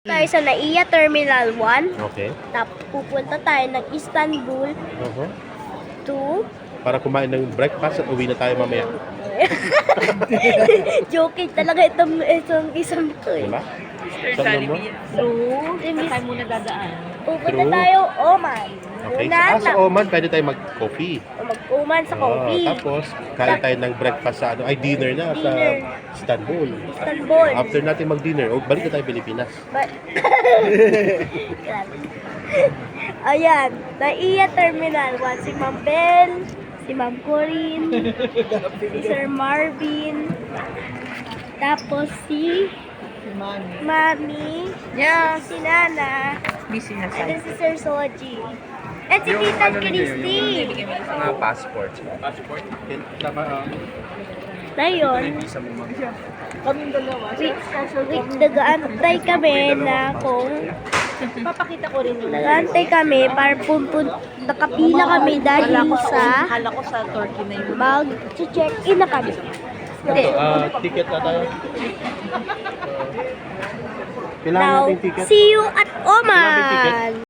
Tayo sa Naiya Terminal 1. Okay. Tapos pupunta tayo ng Istanbul to... Para kumain ng breakfast at uwi na tayo mamaya. Joking talaga itong isang to eh. Diba? Saan mo? True. Saan mo na dadaan? Pupunta True. tayo Oman. Okay. Una, Sa Oman, pwede tayo mag-coffee. Mag-Oman sa coffee. Tapos, kain tayo ng breakfast sa dinner na sa Dinner. Istanbul. Istanbul. After natin mag-dinner, balik na tayo Pilipinas. Ayan, Naiya Terminal 1. Si Ma'am Bell, si Ma'am Corinne, si Sir Marvin, tapos si Mami, Yes. si Nana, Busy na and then si Sir Soji. At si Tita Christy. Mga passport. Passport? Na yun, Kaming dalawa. nag-aantay kami na kung Papakita ko rin yung nag-aantay kami para nakapila kami dahil sa Hala ko sa Turkey na yun. mag-check-in na kami. Hindi. Ticket na tayo. Kailangan Now, natin ticket. see you at Kailangan natin ticket. Oman!